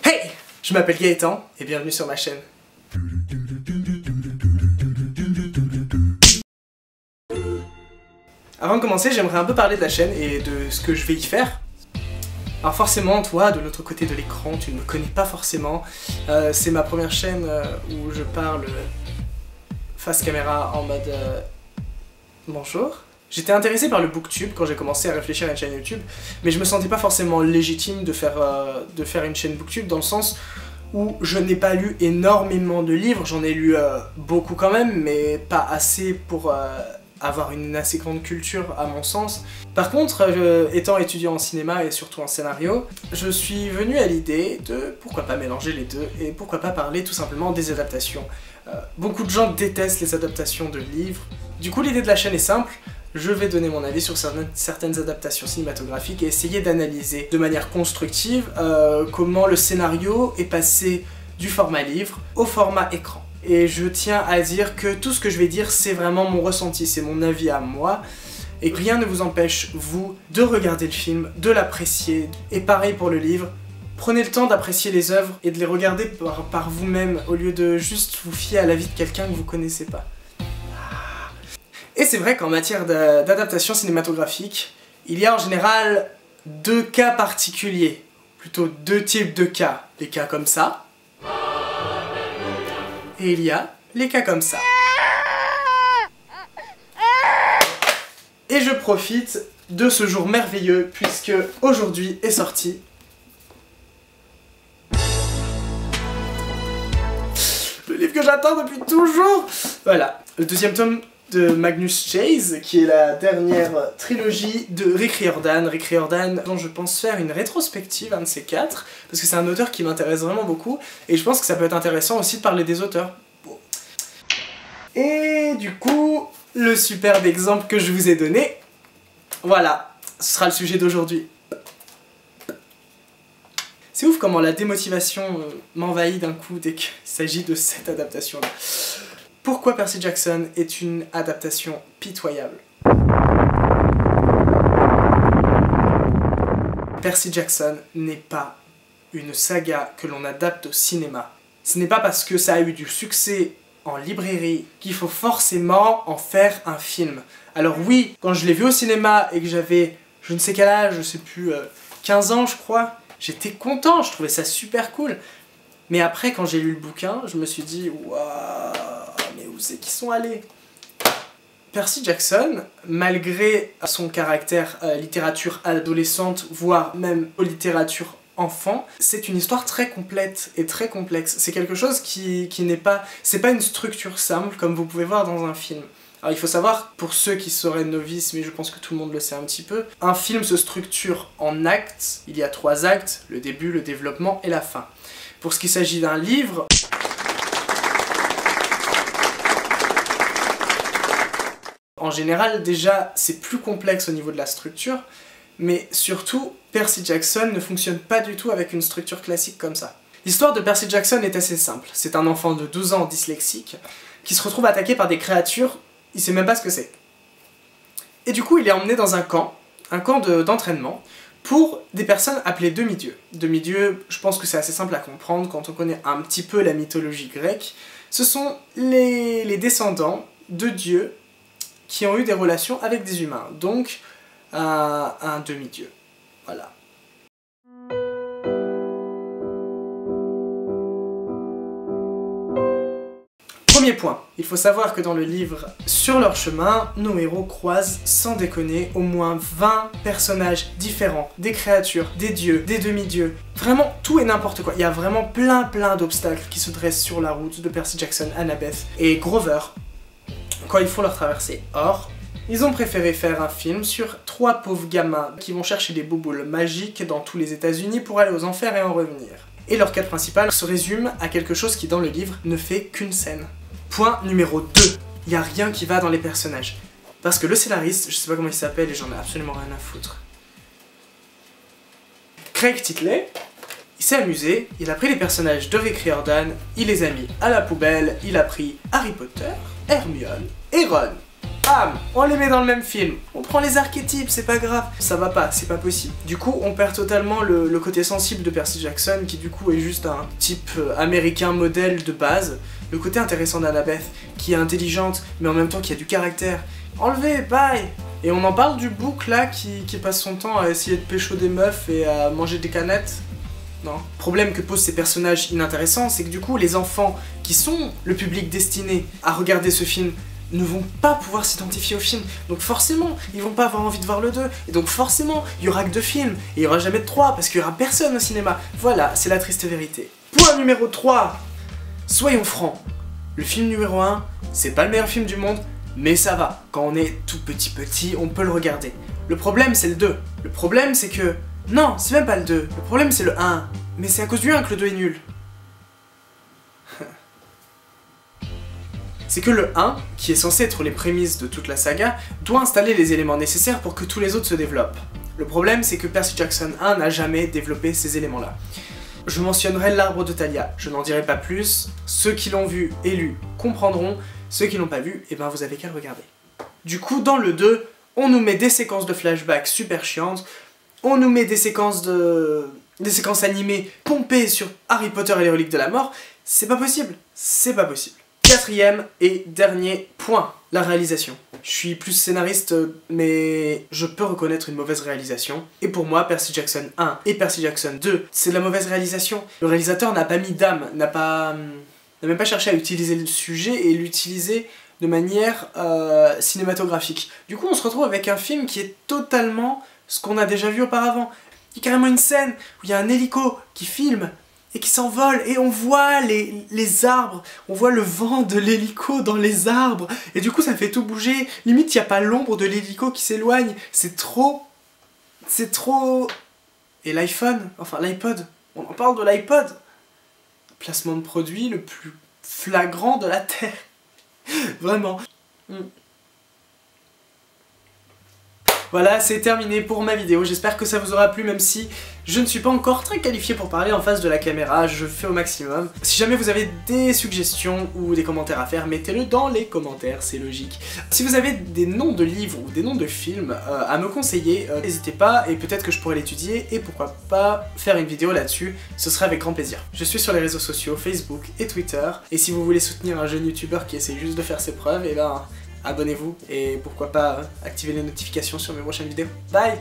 Hey! Je m'appelle Gaëtan et bienvenue sur ma chaîne. Avant de commencer, j'aimerais un peu parler de la chaîne et de ce que je vais y faire. Alors forcément, toi, de l'autre côté de l'écran, tu ne me connais pas forcément. C'est ma première chaîne où je parle face caméra en mode bonjour. J'étais intéressé par le booktube quand j'ai commencé à réfléchir à une chaîne YouTube, mais je me sentais pas forcément légitime de faire une chaîne booktube dans le sens où je n'ai pas lu énormément de livres, j'en ai lu beaucoup quand même, mais pas assez pour avoir une assez grande culture à mon sens. Par contre, étant étudiant en cinéma et surtout en scénario, je suis venu à l'idée de pourquoi pas mélanger les deux et pourquoi pas parler tout simplement des adaptations. Beaucoup de gens détestent les adaptations de livres, du coup l'idée de la chaîne est simple. Je vais donner mon avis sur certaines adaptations cinématographiques et essayer d'analyser de manière constructive comment le scénario est passé du format livre au format écran. Et je tiens à dire que tout ce que je vais dire, c'est vraiment mon ressenti, c'est mon avis à moi, et que rien ne vous empêche, vous, de regarder le film, de l'apprécier. Et pareil pour le livre, prenez le temps d'apprécier les œuvres et de les regarder par vous-même, au lieu de juste vous fier à l'avis de quelqu'un que vous connaissez pas. Et c'est vrai qu'en matière d'adaptation cinématographique, il y a en général deux cas particuliers, plutôt deux types de cas. Les cas comme ça, et il y a les cas comme ça. Et je profite de ce jour merveilleux, puisque aujourd'hui est sorti le livre que j'attends depuis toujours. Voilà, le deuxième tome de Magnus Chase, qui est la dernière trilogie de Rick Riordan. Rick Riordan, dont je pense faire une rétrospective, un de ces quatre, parce que c'est un auteur qui m'intéresse vraiment beaucoup, et je pense que ça peut être intéressant aussi de parler des auteurs. Bon. Et du coup, le superbe exemple que je vous ai donné, voilà, ce sera le sujet d'aujourd'hui. C'est ouf comment la démotivation m'envahit d'un coup dès qu'il s'agit de cette adaptation-là. Pourquoi Percy Jackson est une adaptation pitoyable? Percy Jackson n'est pas une saga que l'on adapte au cinéma. Ce n'est pas parce que ça a eu du succès en librairie qu'il faut forcément en faire un film. Alors oui, quand je l'ai vu au cinéma et que j'avais je ne sais quel âge, je sais plus, 15 ans je crois, j'étais content, je trouvais ça super cool. Mais après quand j'ai lu le bouquin, je me suis dit waouh, mais où c'est qu'ils sont allés? Percy Jackson, malgré son caractère littérature adolescente, voire même littérature enfant, c'est une histoire très complète et très complexe. C'est quelque chose qui n'est pas... c'est pas une structure simple comme vous pouvez voir dans un film. Alors il faut savoir, pour ceux qui seraient novices, mais je pense que tout le monde le sait un petit peu, un film se structure en actes. Il y a 3 actes, le début, le développement et la fin. Pour ce qui s'agit d'un livre... En général, déjà, c'est plus complexe au niveau de la structure, mais surtout, Percy Jackson ne fonctionne pas du tout avec une structure classique comme ça. L'histoire de Percy Jackson est assez simple. C'est un enfant de 12 ans dyslexique qui se retrouve attaqué par des créatures, il sait même pas ce que c'est. Et du coup, il est emmené dans un camp d'entraînement, pour des personnes appelées demi-dieux. Demi-dieux, je pense que c'est assez simple à comprendre quand on connaît un petit peu la mythologie grecque. Ce sont les descendants de dieux qui ont eu des relations avec des humains, donc un demi-dieu. Voilà. Premier point, il faut savoir que dans le livre, sur leur chemin, nos héros croisent, sans déconner, au moins 20 personnages différents, des créatures, des dieux, des demi-dieux, vraiment tout et n'importe quoi. Il y a vraiment plein d'obstacles qui se dressent sur la route de Percy Jackson, Annabeth et Grover quand ils font leur traversée. Or, ils ont préféré faire un film sur 3 pauvres gamins qui vont chercher des bouboules magiques dans tous les États-Unis pour aller aux enfers et en revenir. Et leur quête principale se résume à quelque chose qui dans le livre ne fait qu'une scène. Point numéro 2, il n'y a rien qui va dans les personnages. Parce que le scénariste, je sais pas comment il s'appelle et j'en ai absolument rien à foutre. Craig Titley, il s'est amusé, il a pris les personnages de Rick Riordan, il les a mis à la poubelle, il a pris Harry Potter, Hermione et Ron. bam, on les met dans le même film. On prend les archétypes, c'est pas grave. Ça va pas, c'est pas possible. Du coup, on perd totalement le côté sensible de Percy Jackson, qui du coup est juste un type américain modèle de base. Le côté intéressant d'Annabeth, qui est intelligente, mais en même temps qui a du caractère. Enlevez, bye. Et on en parle du bouc là, qui passe son temps à essayer de pécho des meufs et à manger des canettes. Non. Le problème que posent ces personnages inintéressants, c'est que du coup, les enfants qui sont le public destiné à regarder ce film ne vont pas pouvoir s'identifier au film. Donc forcément, ils vont pas avoir envie de voir le 2. Et donc forcément, il y aura que 2 films. Et il y aura jamais de 3, parce qu'il y aura personne au cinéma. Voilà, c'est la triste vérité. Point numéro 3. Soyons francs. Le film numéro 1, c'est pas le meilleur film du monde, mais ça va. Quand on est tout petit, on peut le regarder. Le problème, c'est le 2. Le problème, c'est que... Non, c'est même pas le 2. Le problème, c'est le 1. Mais c'est à cause du 1 que le 2 est nul. C'est que le 1, qui est censé être les prémices de toute la saga, doit installer les éléments nécessaires pour que tous les autres se développent. Le problème, c'est que Percy Jackson 1 n'a jamais développé ces éléments-là. Je mentionnerai l'arbre de Thalia, je n'en dirai pas plus. Ceux qui l'ont vu et lu comprendront. Ceux qui l'ont pas vu, eh ben vous avez qu'à le regarder. Du coup, dans le 2, on nous met des séquences de flashbacks super chiantes, on nous met des séquences animées pompées sur Harry Potter et les reliques de la mort. C'est pas possible, c'est pas possible. Quatrième et dernier point, la réalisation. Je suis plus scénariste, mais je peux reconnaître une mauvaise réalisation. Et pour moi, Percy Jackson 1 et Percy Jackson 2, c'est de la mauvaise réalisation. Le réalisateur n'a pas mis d'âme, n'a même pas cherché à utiliser le sujet et l'utiliser de manière cinématographique. Du coup, on se retrouve avec un film qui est totalement ce qu'on a déjà vu auparavant. Il y a carrément une scène où il y a un hélico qui filme et qui s'envole, et on voit les arbres, on voit le vent de l'hélico dans les arbres, et du coup ça fait tout bouger, limite il n'y a pas l'ombre de l'hélico qui s'éloigne, c'est trop... Et l'iPhone, enfin l'iPod, on en parle de l'iPod, placement de produit le plus flagrant de la Terre, vraiment. Voilà, c'est terminé pour ma vidéo, j'espère que ça vous aura plu, même si je ne suis pas encore très qualifié pour parler en face de la caméra, je fais au maximum. Si jamais vous avez des suggestions ou des commentaires à faire, mettez-le dans les commentaires, c'est logique. Si vous avez des noms de livres ou des noms de films à me conseiller, n'hésitez pas, et peut-être que je pourrais l'étudier, et pourquoi pas faire une vidéo là-dessus, ce serait avec grand plaisir. Je suis sur les réseaux sociaux, Facebook et Twitter, et si vous voulez soutenir un jeune youtubeur qui essaie juste de faire ses preuves, et ben... abonnez-vous et pourquoi pas activer les notifications sur mes prochaines vidéos. Bye!